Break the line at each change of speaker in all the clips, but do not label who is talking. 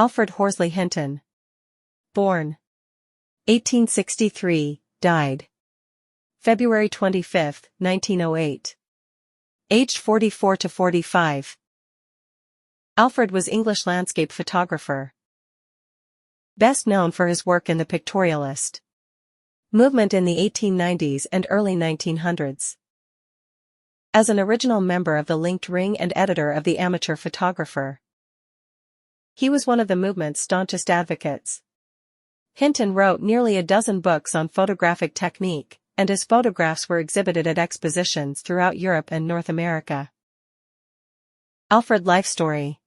Alfred Horsley Hinton. Born 1863, died February 25, 1908. Aged 44 to 45. Alfred was English landscape photographer. Best known for his work in the pictorialist movement in the 1890s and early 1900s. As an original member of the Linked Ring and editor of the Amateur Photographer, he was one of the movement's staunchest advocates. Hinton wrote nearly a dozen books on photographic technique, and his photographs were exhibited at expositions throughout Europe and North America. Alfred life story.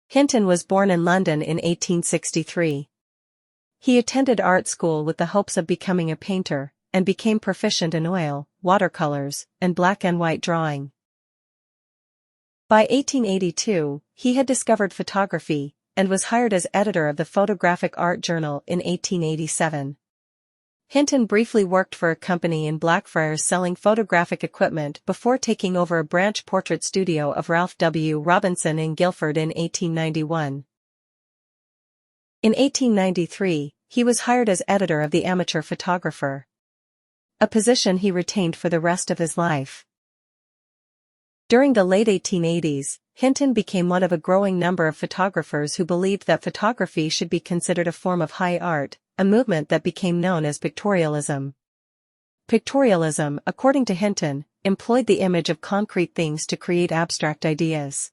Hinton was born in London in 1863. He attended art school with the hopes of becoming a painter, and became proficient in oil, watercolors, and black and white drawing. By 1882, he had discovered photography, and was hired as editor of the Photographic Art Journal in 1887. Hinton briefly worked for a company in Blackfriars selling photographic equipment before taking over a branch portrait studio of Ralph W. Robinson in Guildford in 1891. In 1893, he was hired as editor of the Amateur Photographer, a position he retained for the rest of his life. During the late 1880s, Hinton became one of a growing number of photographers who believed that photography should be considered a form of high art, a movement that became known as pictorialism. Pictorialism, according to Hinton, employed the image of concrete things to create abstract ideas.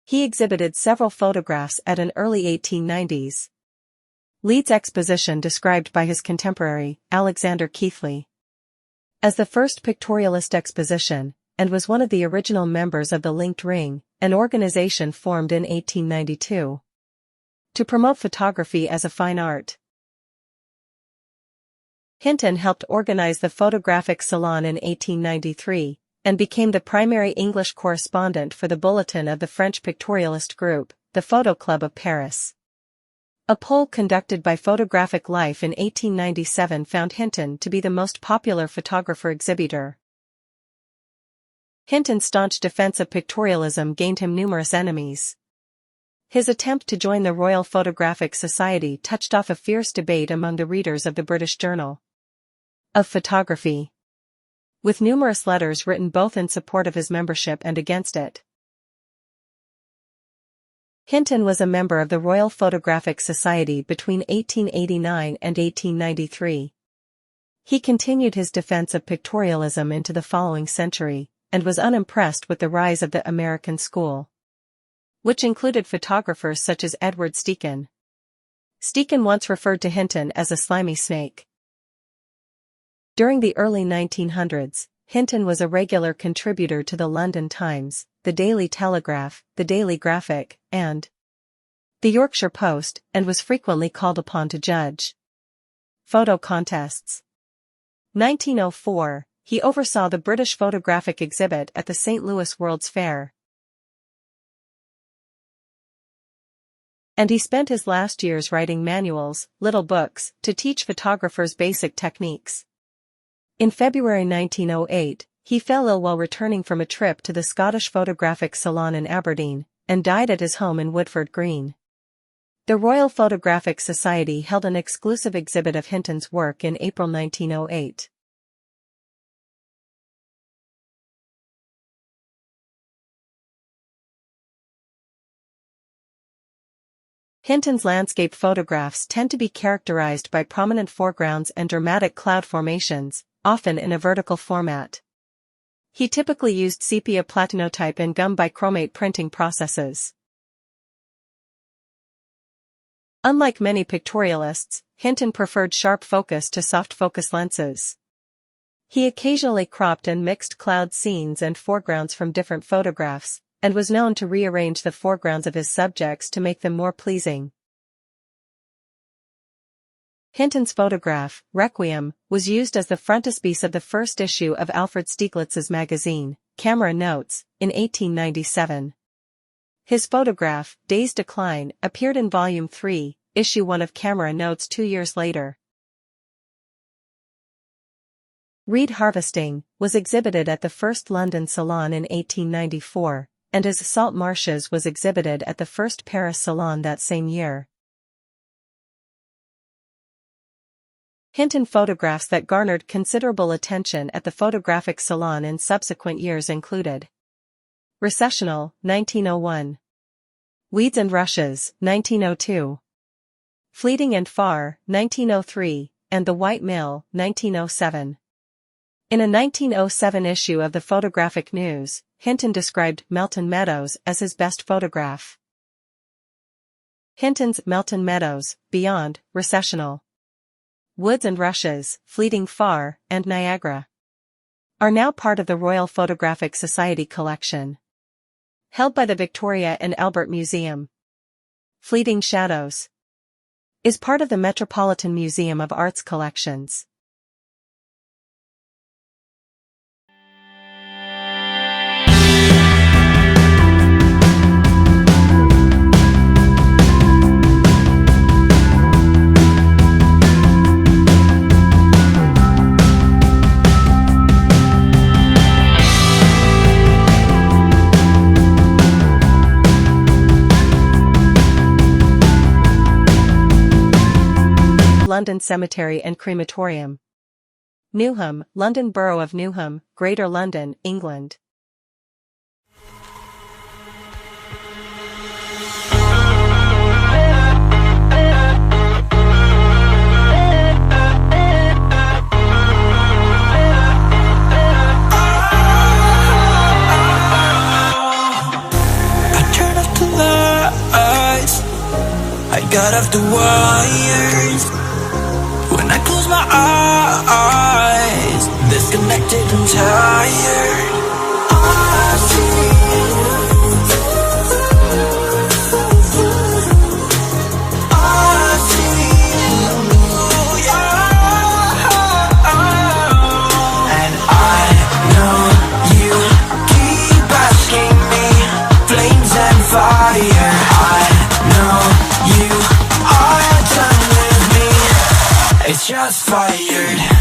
He exhibited several photographs at an early 1890s Leeds exposition described by his contemporary, Alexander Keithley, as the first pictorialist exposition, and was one of the original members of the Linked Ring, an organization formed in 1892 to promote photography as a fine art. Hinton helped organize the Photographic Salon in 1893, and became the primary English correspondent for the bulletin of the French pictorialist group, the Photo Club of Paris. A poll conducted by Photographic Life in 1897 found Hinton to be the most popular photographer exhibitor. Hinton's staunch defense of pictorialism gained him numerous enemies. His attempt to join the Royal Photographic Society touched off a fierce debate among the readers of the British Journal of Photography, with numerous letters written both in support of his membership and against it. Hinton was a member of the Royal Photographic Society between 1889 and 1893. He continued his defense of pictorialism into the following century, and was unimpressed with the rise of the American school, which included photographers such as Edward Steichen. Steichen once referred to Hinton as a slimy snake. During the early 1900s, Hinton was a regular contributor to the London Times, the Daily Telegraph, the Daily Graphic, and the Yorkshire Post, and was frequently called upon to judge photo contests. 1904, he oversaw the British photographic exhibit at the St. Louis World's Fair, and he spent his last years writing manuals, little books, to teach photographers basic techniques. In February 1908, he fell ill while returning from a trip to the Scottish Photographic Salon in Aberdeen, and died at his home in Woodford Green. The Royal Photographic Society held an exclusive exhibit of Hinton's work in April 1908. Hinton's landscape photographs tend to be characterized by prominent foregrounds and dramatic cloud formations, often in a vertical format. He typically used sepia platinotype and gum bichromate printing processes. Unlike many pictorialists, Hinton preferred sharp focus to soft focus lenses. He occasionally cropped and mixed cloud scenes and foregrounds from different photographs, and was known to rearrange the foregrounds of his subjects to make them more pleasing. Hinton's photograph, Requiem, was used as the frontispiece of the first issue of Alfred Stieglitz's magazine, Camera Notes, in 1897. His photograph, Day's Decline, appeared in Volume 3, Issue 1 of Camera Notes 2 years later. Reed Harvesting was exhibited at the First London Salon in 1894, and his salt marshes was exhibited at the first Paris Salon that same year. Hinton photographs that garnered considerable attention at the photographic salon in subsequent years included Recessional, 1901. Weeds and Rushes, 1902. Fleeting and Far, 1903, and The White Mill, 1907. In a 1907 issue of the Photographic News, Hinton described Melton Meadows as his best photograph. Hinton's Melton Meadows, Beyond, Recessional. Woods and Rushes, Fleeting Far, and Niagara are now part of the Royal Photographic Society collection, held by the Victoria and Albert Museum. Fleeting Shadows is part of the Metropolitan Museum of Art's collections. London Cemetery and Crematorium. Newham, London Borough of Newham, Greater London, England.
I turned off the lights, I got off the wires. When I close my eyes, disconnected and tired, I see you, yeah. And I know you keep asking me, flames and fire. I know you are done with me, it's just fired.